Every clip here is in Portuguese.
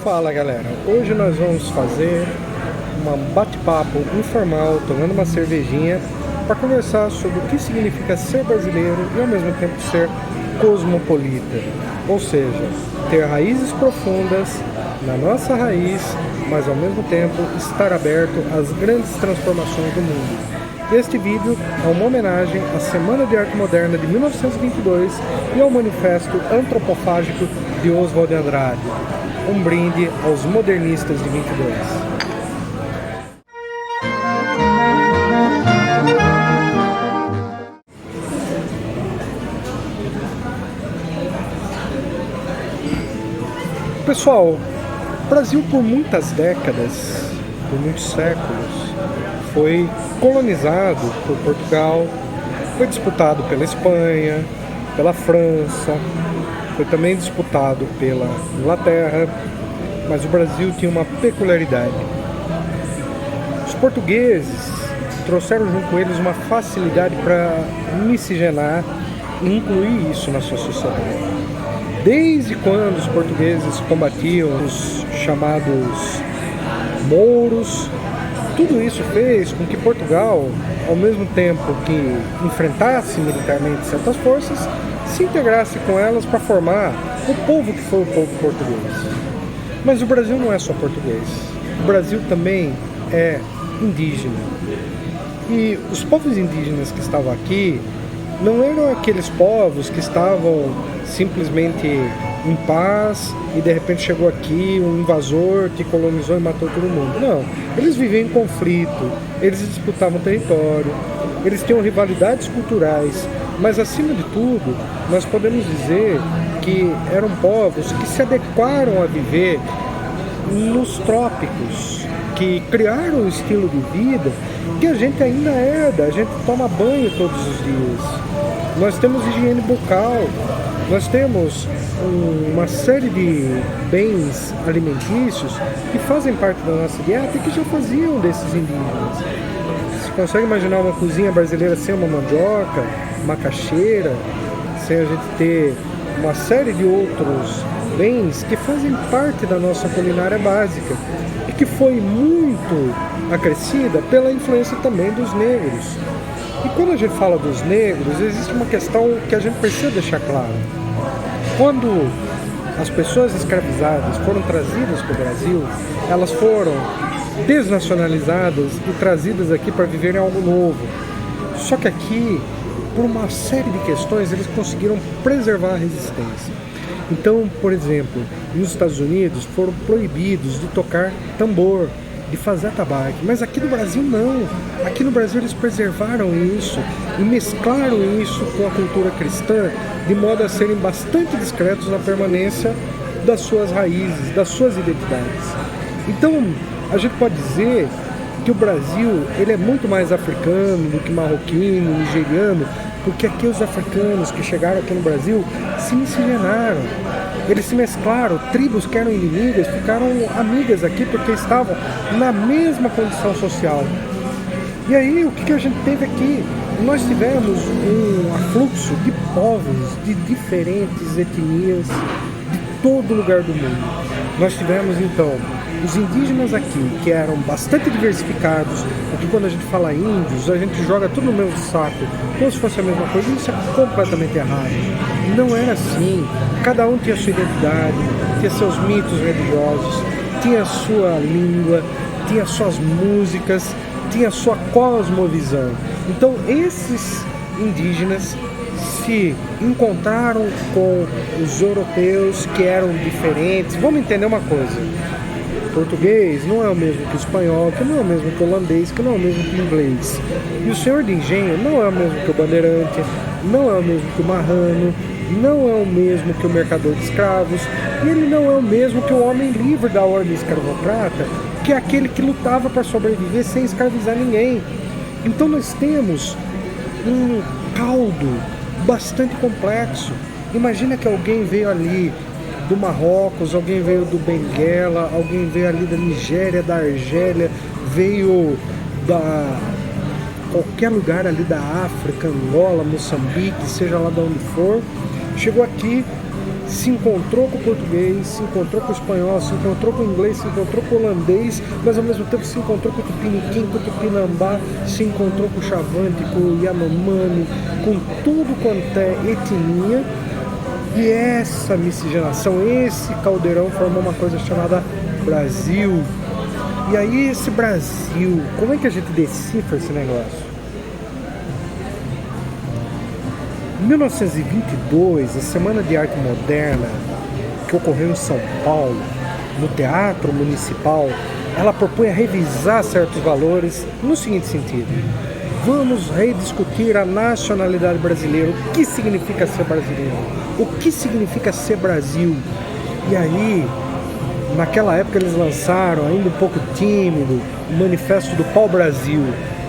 Fala galera, hoje nós vamos fazer um bate-papo informal, tomando uma cervejinha, para conversar sobre o que significa ser brasileiro e ao mesmo tempo ser cosmopolita. Ou seja, ter raízes profundas na nossa raiz, mas ao mesmo tempo estar aberto às grandes transformações do mundo. Este vídeo é uma homenagem à Semana de Arte Moderna de 1922 e ao Manifesto Antropofágico de Oswald de Andrade. Um brinde aos modernistas de 22. Pessoal, o Brasil por muitas décadas, por muitos séculos, foi colonizado por Portugal, foi disputado pela Espanha, pela França, foi também disputado pela Inglaterra, mas o Brasil tinha uma peculiaridade. Os portugueses trouxeram junto com eles uma facilidade para miscigenar e incluir isso na sua sociedade. Desde quando os portugueses combatiam os chamados mouros, tudo isso fez com que Portugal, ao mesmo tempo que enfrentasse militarmente certas forças, se integrasse com elas para formar o povo que foi o povo português. Mas o Brasil não é só português. O Brasil também é indígena. E os povos indígenas que estavam aqui não eram aqueles povos que estavam simplesmente em paz e de repente chegou aqui um invasor que colonizou e matou todo mundo. Não, eles viviam em conflito, eles disputavam território, eles tinham rivalidades culturais, mas acima de tudo nós podemos dizer que eram povos que se adequaram a viver nos trópicos, que criaram um estilo de vida que a gente ainda herda, a gente toma banho todos os dias. Nós temos higiene bucal, nós temos uma série de bens alimentícios que fazem parte da nossa dieta e que já faziam desses indígenas. Você consegue imaginar uma cozinha brasileira sem uma mandioca, macaxeira, sem a gente ter uma série de outros bens que fazem parte da nossa culinária básica e que foi muito acrescida pela influência também dos negros. E quando a gente fala dos negros, existe uma questão que a gente precisa deixar clara. Quando as pessoas escravizadas foram trazidas para o Brasil, elas foram desnacionalizadas e trazidas aqui para viverem algo novo. Só que aqui, por uma série de questões, eles conseguiram preservar a resistência. Então, por exemplo, nos Estados Unidos foram proibidos de tocar tambor, de fazer atabaque, mas aqui no Brasil não. Aqui no Brasil eles preservaram isso e mesclaram isso com a cultura cristã de modo a serem bastante discretos na permanência das suas raízes, das suas identidades. Então, a gente pode dizer que o Brasil ele é muito mais africano do que marroquino, nigeriano, porque aqui os africanos que chegaram aqui no Brasil se miscigenaram, eles se mesclaram, tribos que eram inimigas ficaram amigas aqui porque estavam na mesma condição social. E aí o que a gente teve aqui? Nós tivemos um afluxo de povos de diferentes etnias de todo lugar do mundo. Nós tivemos então os indígenas aqui, que eram bastante diversificados, porque quando a gente fala índios, a gente joga tudo no mesmo saco, como se fosse a mesma coisa, e isso é completamente errado. Não era assim. Cada um tinha sua identidade, tinha seus mitos religiosos, tinha sua língua, tinha suas músicas, tinha sua cosmovisão. Então esses indígenas se encontraram com os europeus que eram diferentes. Vamos entender uma coisa. O português não é o mesmo que o espanhol, que não é o mesmo que o holandês, que não é o mesmo que o inglês. E o senhor de engenho não é o mesmo que o bandeirante, não é o mesmo que o marrano, não é o mesmo que o mercador de escravos, e ele não é o mesmo que o homem livre da ordem escravocrata, que é aquele que lutava para sobreviver sem escravizar ninguém. Então nós temos um caldo bastante complexo. Imagina que alguém veio ali do Marrocos, alguém veio do Benguela, alguém veio ali da Nigéria, da Argélia, veio da qualquer lugar ali da África, Angola, Moçambique, seja lá de onde for, chegou aqui, se encontrou com o português, se encontrou com o espanhol, se encontrou com o inglês, se encontrou com o holandês, mas ao mesmo tempo se encontrou com o tupiniquim, com o tupinambá, se encontrou com o chavante, com o yanomami, com tudo quanto é etnia. E essa miscigenação, esse caldeirão formou uma coisa chamada Brasil. E aí esse Brasil, como é que a gente decifra esse negócio? Em 1922, a Semana de Arte Moderna, que ocorreu em São Paulo, no Teatro Municipal, ela propunha revisar certos valores no seguinte sentido: vamos rediscutir a nacionalidade brasileira, o que significa ser brasileiro, o que significa ser Brasil. E aí, naquela época eles lançaram, ainda um pouco tímido, o Manifesto do Pau-Brasil,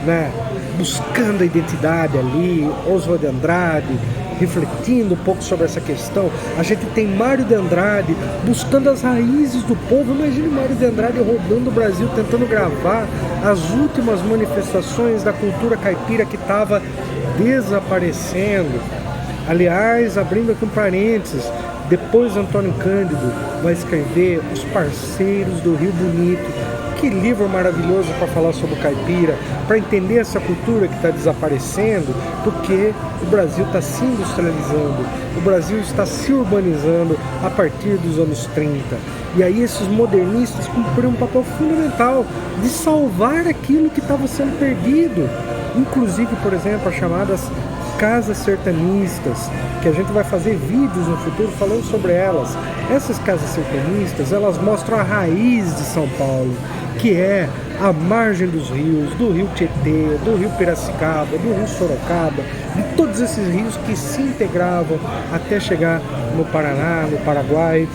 né? Buscando a identidade ali, Oswald de Andrade, refletindo um pouco sobre essa questão. A gente tem Mário de Andrade buscando as raízes do povo. Imagine Mário de Andrade rodando o Brasil, tentando gravar as últimas manifestações da cultura caipira que estava desaparecendo. Aliás, abrindo aqui um parênteses, depois Antônio Cândido vai escrever Os Parceiros do Rio Bonito. Que livro maravilhoso para falar sobre o caipira, para entender essa cultura que está desaparecendo, porque o Brasil está se industrializando, o Brasil está se urbanizando a partir dos anos 30. E aí esses modernistas cumpriram um papel fundamental de salvar aquilo que estava sendo perdido. Inclusive, por exemplo, as chamadas casas sertanistas, que a gente vai fazer vídeos no futuro falando sobre elas. Essas casas sertanistas, elas mostram a raiz de São Paulo, que é a margem dos rios, do rio Tietê, do rio Piracicaba, do rio Sorocaba, de todos esses rios que se integravam até chegar no Paraná, no Paraguai,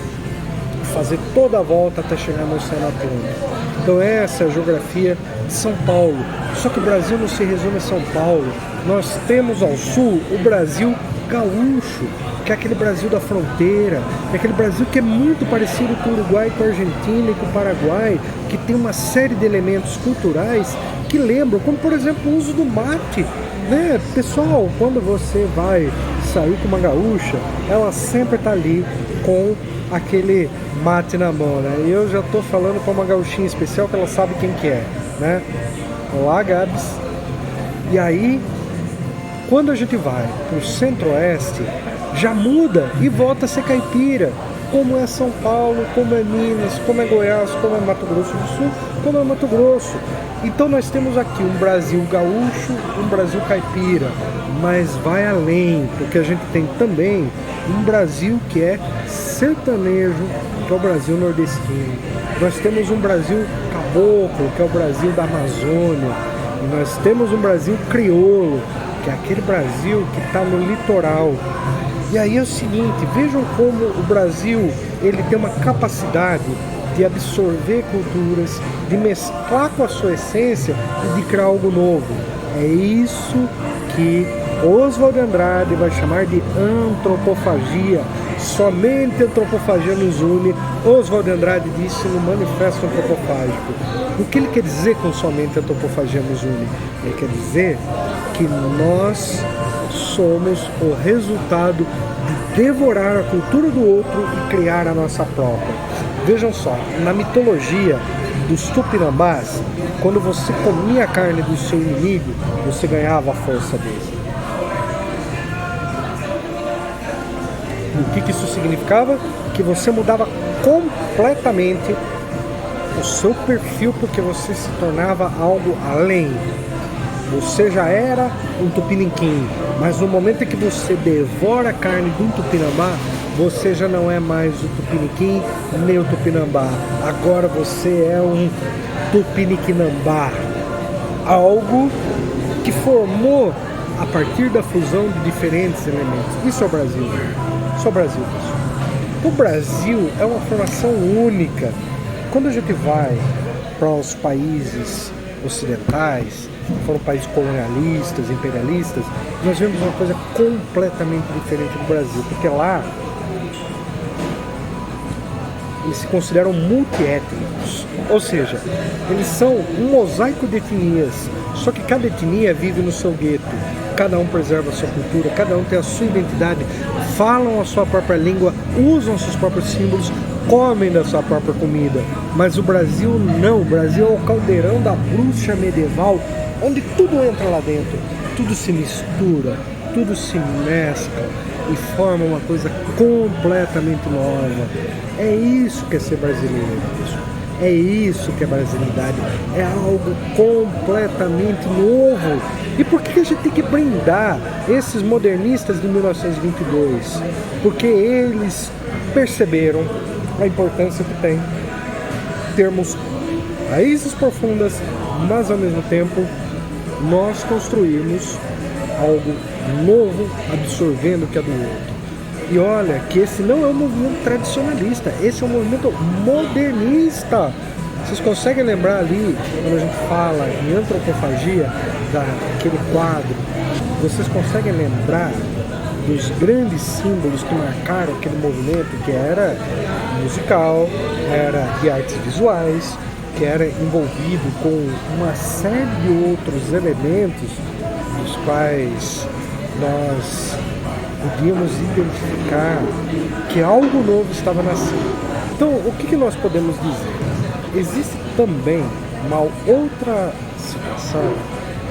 fazer toda a volta até chegar no Oceano Atlântico. Então essa é a geografia de São Paulo. Só que o Brasil não se resume a São Paulo. Nós temos ao sul o Brasil gaúcho, que é aquele Brasil da fronteira, é aquele Brasil que é muito parecido com o Uruguai, com a Argentina e com o Paraguai, que tem uma série de elementos culturais que lembram, como por exemplo o uso do mate, né? Pessoal, quando você vai sair com uma gaúcha, ela sempre está ali com aquele mate na mão, né? E eu já estou falando com uma gauchinha especial que ela sabe quem que é, né? Olá, Gabs. E aí, quando a gente vai para o centro-oeste, já muda e volta a ser caipira, como é São Paulo, como é Minas, como é Goiás, como é Mato Grosso do Sul, como é Mato Grosso. Então nós temos aqui um Brasil gaúcho, um Brasil caipira, mas vai além, porque a gente tem também um Brasil que é sertanejo, que é o Brasil nordestino. Nós temos um Brasil caboclo, que é o Brasil da Amazônia. E nós temos um Brasil crioulo, que é aquele Brasil que está no litoral. E aí é o seguinte, vejam como o Brasil ele tem uma capacidade de absorver culturas, de mesclar com a sua essência e de criar algo novo. É isso que Oswald de Andrade vai chamar de antropofagia. Somente a antropofagia nos une. Oswald de Andrade disse no Manifesto Antropofágico. O que ele quer dizer com somente a antropofagia nos une? Ele quer dizer que nós somos o resultado de devorar a cultura do outro e criar a nossa própria. Vejam só, na mitologia dos tupinambás, quando você comia a carne do seu inimigo, você ganhava a força dele. E o que isso significava? Que você mudava completamente o seu perfil, porque você se tornava algo além. Você já era um tupiniquim, mas no momento em que você devora a carne de um tupinambá, você já não é mais o tupiniquim nem o tupinambá. Agora você é um tupiniquinambá. Algo que formou a partir da fusão de diferentes elementos. Isso é o Brasil. Isso é o Brasil, pessoal. O Brasil é uma formação única. Quando a gente vai para os países ocidentais, foram países colonialistas, imperialistas, nós vemos uma coisa completamente diferente do Brasil, porque lá eles se consideram multiétnicos, ou seja, eles são um mosaico de etnias, só que cada etnia vive no seu gueto, cada um preserva a sua cultura, cada um tem a sua identidade, falam a sua própria língua, usam seus próprios símbolos, comem da sua própria comida. Mas o Brasil não, o Brasil é o caldeirão da bruxa medieval, onde tudo entra lá dentro, tudo se mistura, tudo se mescla e forma uma coisa completamente nova. É isso que é ser brasileiro, pessoal. É isso que é brasilidade. É algo completamente novo. E por que a gente tem que brindar esses modernistas de 1922? Porque eles perceberam a importância que tem termos raízes profundas, mas ao mesmo tempo nós construímos algo novo, absorvendo o que é do outro. E olha que esse não é um movimento tradicionalista, esse é um movimento modernista. Vocês conseguem lembrar ali, quando a gente fala em antropofagia, daquele quadro, vocês conseguem lembrar dos grandes símbolos que marcaram aquele movimento, que era musical, era de artes visuais, que era envolvido com uma série de outros elementos dos quais nós podíamos identificar que algo novo estava nascendo. Então, o que nós podemos dizer? Existe também uma outra situação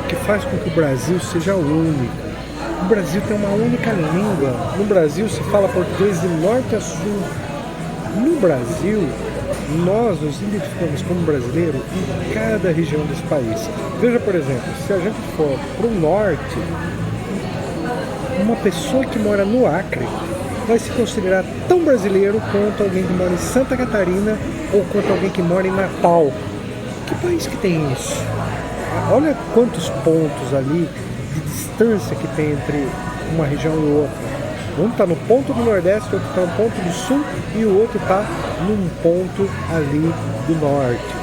que faz com que o Brasil seja único. O Brasil tem uma única língua. No Brasil se fala português de norte a sul. No Brasil, nós nos identificamos como brasileiro em cada região desse país. Veja, por exemplo, se a gente for para o norte, uma pessoa que mora no Acre vai se considerar tão brasileiro quanto alguém que mora em Santa Catarina ou quanto alguém que mora em Natal. Que país que tem isso? Olha quantos pontos ali de distância que tem entre uma região e outra. Um está no ponto do Nordeste, o outro está no ponto do Sul e o outro está num ponto ali do Norte.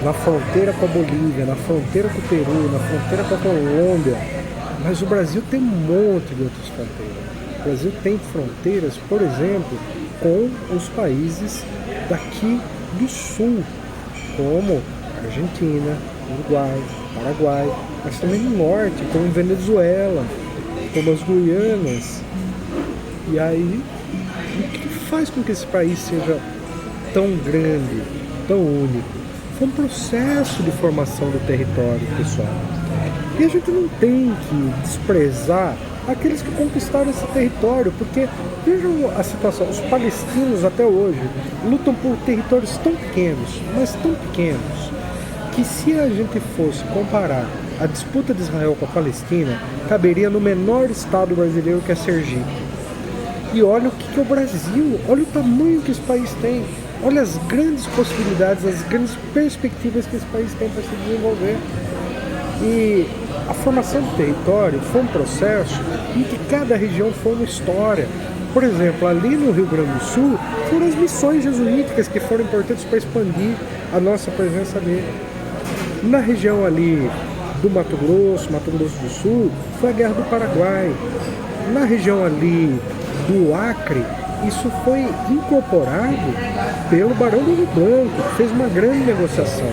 Na fronteira com a Bolívia, na fronteira com o Peru, na fronteira com a Colômbia. Mas o Brasil tem um monte de outras fronteiras. O Brasil tem fronteiras, por exemplo, com os países daqui do Sul, como Argentina, Uruguai, Paraguai, mas também no Norte, como Venezuela, como as Guianas. E aí, o que faz com que esse país seja tão grande, tão único? Foi um processo de formação do território, pessoal. E a gente não tem que desprezar aqueles que conquistaram esse território, porque vejam a situação, os palestinos até hoje lutam por territórios tão pequenos, mas tão pequenos, que se a gente fosse comparar a disputa de Israel com a Palestina, caberia no menor estado brasileiro, que é Sergipe. E olha o que é o Brasil, olha o tamanho que esse país tem, olha as grandes possibilidades, as grandes perspectivas que esse país tem para se desenvolver. E a formação do território foi um processo em que cada região foi uma história. Por exemplo, ali no Rio Grande do Sul, foram as missões jesuíticas que foram importantes para expandir a nossa presença ali. Na região ali do Mato Grosso do Sul, foi a Guerra do Paraguai. Na região ali do Acre, isso foi incorporado pelo Barão do Rio Branco, que fez uma grande negociação.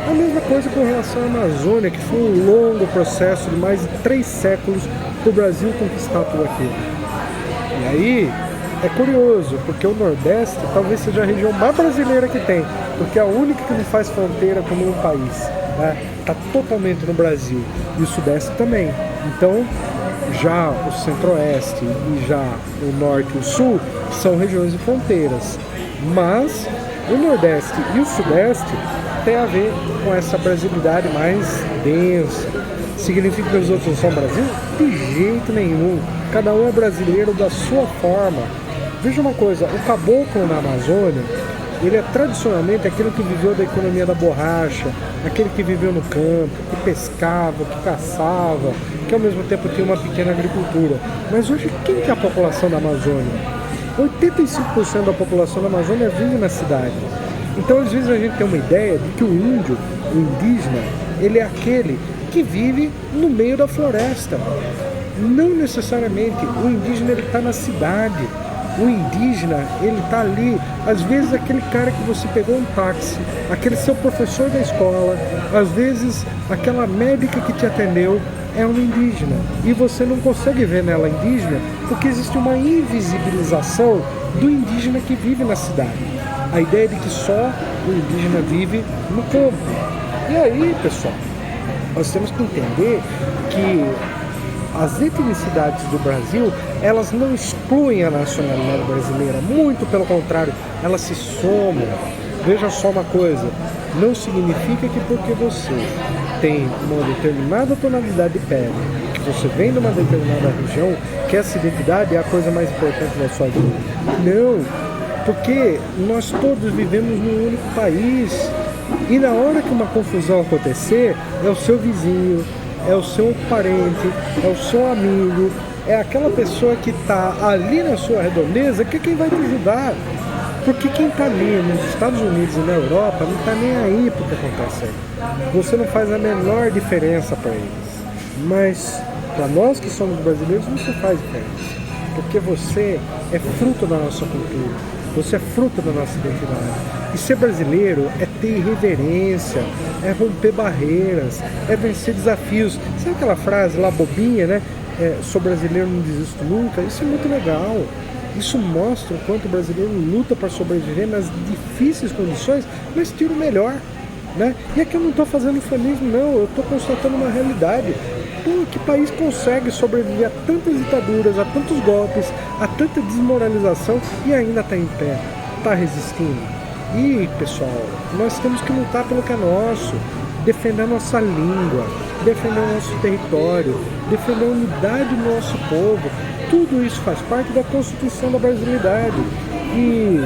A mesma coisa com relação à Amazônia, que foi um longo processo de mais de 3 séculos para o Brasil conquistar tudo aquilo. E aí, é curioso, porque o Nordeste talvez seja a região mais brasileira que tem, porque é a única que não faz fronteira com nenhum país. Está totalmente no Brasil. E o Sudeste também. Então, já o Centro-Oeste e já o Norte e o Sul são regiões de fronteiras. Mas o Nordeste e o Sudeste tem a ver com essa brasilidade mais densa. Significa que os outros não são Brasil? De jeito nenhum. Cada um é brasileiro da sua forma. Veja uma coisa, o caboclo na Amazônia, ele é tradicionalmente aquele que viveu da economia da borracha, aquele que viveu no campo, que pescava, que caçava, que ao mesmo tempo tinha uma pequena agricultura. Mas hoje, quem que é a população da Amazônia? 85% da população da Amazônia vive na cidade. Então, às vezes, a gente tem uma ideia de que o índio, o indígena, ele é aquele que vive no meio da floresta. Não necessariamente. O indígena está na cidade. O indígena, ele tá ali, às vezes aquele cara que você pegou um táxi, aquele seu professor da escola, às vezes aquela médica que te atendeu é uma indígena. E você não consegue ver nela indígena porque existe uma invisibilização do indígena que vive na cidade. A ideia de que só o indígena vive no campo. E aí, pessoal, nós temos que entender que as etnicidades do Brasil, elas não excluem a nacionalidade brasileira, muito pelo contrário, elas se somam. Veja só uma coisa, não significa que porque você tem uma determinada tonalidade de pele, que você vem de uma determinada região, que essa identidade é a coisa mais importante da sua vida. Não, porque nós todos vivemos num único país, e na hora que uma confusão acontecer, é o seu vizinho, é o seu parente, é o seu amigo, é aquela pessoa que está ali na sua redondeza que é quem vai te ajudar. Porque quem está ali nos Estados Unidos e na Europa não está nem aí para o que acontece aí. Você não faz a menor diferença para eles. Mas para nós que somos brasileiros, você faz diferença. Porque você é fruto da nossa cultura. Você é fruto da nossa identidade. E ser brasileiro é ter irreverência, é romper barreiras, é vencer desafios. Sabe aquela frase lá bobinha, né? Sou brasileiro, não desisto nunca. Isso é muito legal. Isso mostra o quanto o brasileiro luta para sobreviver nas difíceis condições, mas tira o melhor, né? E aqui eu não estou fazendo fanismo, não. Eu estou constatando uma realidade. Pô, que país consegue sobreviver a tantas ditaduras, a tantos golpes, a tanta desmoralização e ainda está em pé, está resistindo? E, pessoal, nós temos que lutar pelo que é nosso, defender a nossa língua, defender o nosso território, defender a unidade do nosso povo. Tudo isso faz parte da Constituição da Brasilidade. E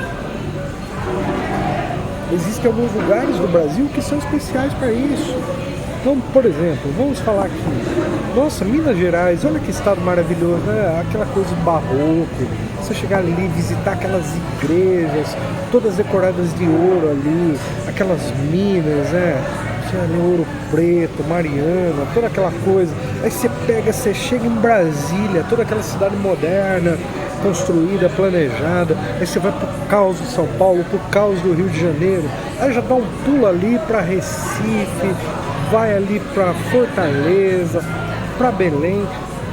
existem alguns lugares do Brasil que são especiais para isso. Então, por exemplo, vamos falar aqui. Nossa, Minas Gerais, olha que estado maravilhoso, né? Aquela coisa barroco. Você chegar ali, visitar aquelas igrejas, todas decoradas de ouro ali, aquelas minas, né? Ali, Ouro Preto, Mariana, toda aquela coisa. Aí você pega, você chega em Brasília, toda aquela cidade moderna, construída, planejada. Aí você vai pro caos de São Paulo, pro caos do Rio de Janeiro. Aí já dá um pulo ali para Recife, vai ali para Fortaleza, para Belém.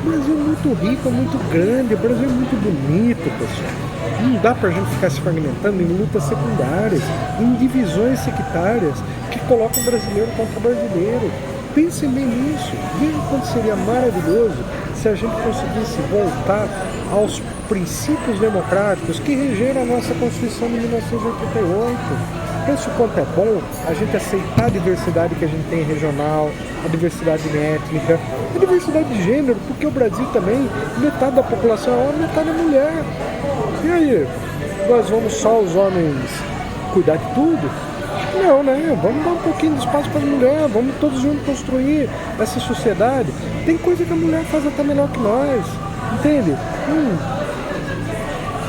O Brasil é muito rico, é muito grande, o Brasil é muito bonito, pessoal. Não dá pra gente ficar se fragmentando em lutas secundárias, em divisões sectárias que colocam o brasileiro contra o brasileiro. Pensem bem nisso. Vejam quanto seria maravilhoso se a gente conseguisse voltar aos princípios democráticos que regeram a nossa Constituição de 1988. Penso o quanto é bom a gente aceitar a diversidade que a gente tem regional, a diversidade étnica, a diversidade de gênero, porque o Brasil também, metade da população é homem, metade é mulher. E aí, nós vamos só os homens cuidar de tudo? Não, né? Vamos dar um pouquinho de espaço para as mulheres, vamos todos juntos construir essa sociedade. Tem coisa que a mulher faz até melhor que nós, entende?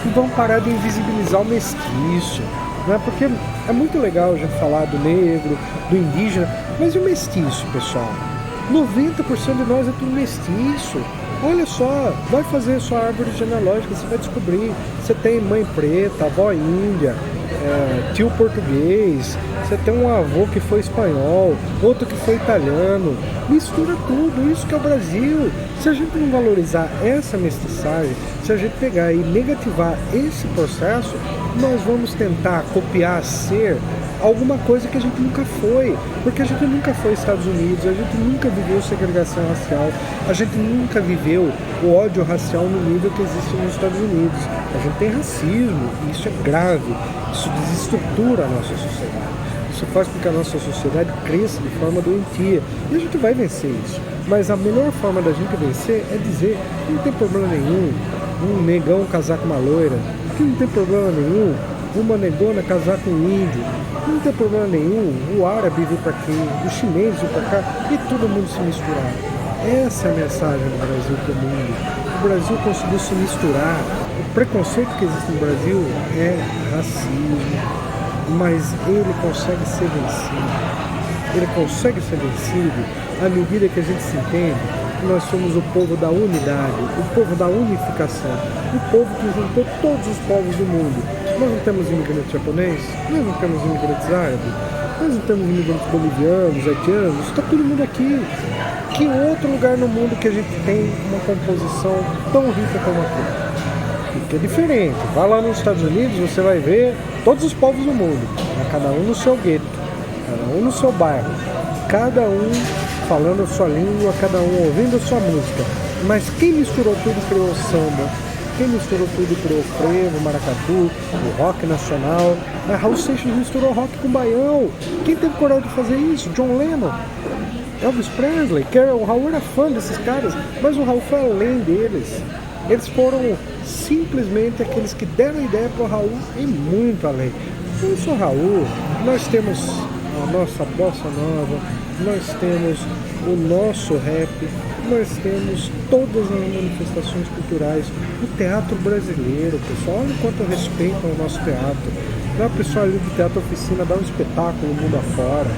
E vamos parar de invisibilizar o mestiço, né? Porque é muito legal a gente falar do negro, do indígena, mas e o mestiço, pessoal? 90% de nós é tudo mestiço. Olha só, vai fazer sua árvore genealógica, você vai descobrir. Você tem mãe preta, avó índia, tio português, você tem um avô que foi espanhol, outro que foi italiano. Mistura tudo, isso que é o Brasil. Se a gente não valorizar essa mestiçagem, se a gente pegar e negativar esse processo, nós vamos tentar copiar, ser alguma coisa que a gente nunca foi, porque a gente nunca foi Estados Unidos, a gente nunca viveu segregação racial, a gente nunca viveu o ódio racial no nível que existe nos Estados Unidos. A gente tem racismo, e isso é grave, isso desestrutura a nossa sociedade, isso faz com que a nossa sociedade cresça de forma doentia, e a gente vai vencer isso. Mas a melhor forma da gente vencer é dizer que não tem problema nenhum um negão casar com uma loira, que não tem problema nenhum uma negona casar com um índio, não tem problema nenhum o árabe vir para aqui, o chinês vir para cá e todo mundo se misturar. Essa é a mensagem do Brasil para o mundo. O Brasil conseguiu se misturar. O preconceito que existe no Brasil é racismo, mas ele consegue ser vencido. Ele consegue ser vencido à medida que a gente se entende que nós somos o povo da unidade, o povo da unificação, o povo que juntou todos os povos do mundo. Nós não temos imigrante japonês, nós não temos imigrantes árabes, nós não temos imigrantes bolivianos, haitianos, está todo mundo aqui. Que outro lugar no mundo que a gente tem uma composição tão rica como aqui? Porque é diferente. Vai lá nos Estados Unidos, você vai ver todos os povos do mundo, cada um no seu gueto, cada um no seu bairro, cada um falando a sua língua, cada um ouvindo a sua música. Mas quem misturou tudo criou o samba, quem misturou tudo criou o frevo, o maracatu, o rock nacional. Mas Raul Seixas misturou rock com baião. Quem teve coragem de fazer isso? John Lennon, Elvis Presley, que o Raul era fã desses caras, mas o Raul foi além deles. Eles foram simplesmente aqueles que deram ideia para o Raul e muito além. Isso, Raul, nós temos a nossa bossa nova, nós temos o nosso rap, nós temos todas as manifestações culturais, o teatro brasileiro, pessoal, olha o quanto eu respeito o nosso teatro. Não é o pessoal ali do Teatro Oficina dar um espetáculo mundo afora.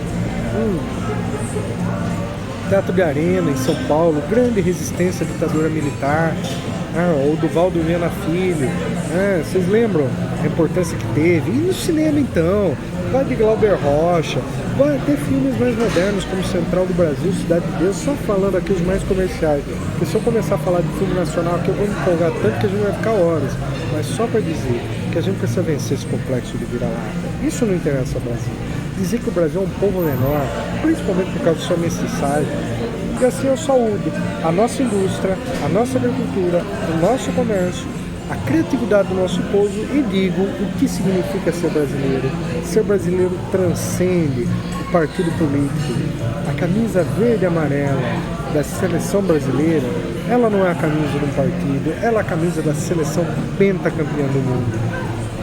Teatro de Arena, em São Paulo, grande resistência à ditadura militar. O Duvaldo Viana Filho. Vocês lembram a importância que teve? E no cinema, então? Vai de Glauber Rocha. Vai ter filmes mais modernos, como Central do Brasil, Cidade de Deus, só falando aqui os mais comerciais. Porque se eu começar a falar de filme nacional aqui, eu vou me empolgar tanto que a gente vai ficar horas. Mas só para dizer que a gente precisa vencer esse complexo de vira-lata. Isso não interessa ao Brasil. Dizer que o Brasil é um povo menor, principalmente por causa da sua mestiçagem. E assim eu saúdo a nossa indústria, a nossa agricultura, o nosso comércio, a criatividade do nosso povo e digo o que significa ser brasileiro. Ser brasileiro transcende o partido político. A camisa verde e amarela da seleção brasileira, ela não é a camisa de um partido, ela é a camisa da seleção pentacampeã do mundo.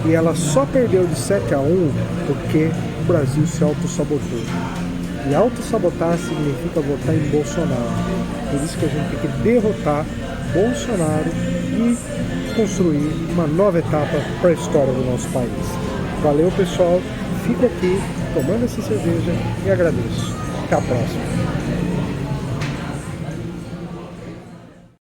E ela só perdeu de 7-1 porque o Brasil se autossabotou. E autossabotar significa votar em Bolsonaro. Por isso que a gente tem que derrotar Bolsonaro e construir uma nova etapa para a história do nosso país. Valeu, pessoal. Fico aqui tomando essa cerveja e agradeço. Até a próxima.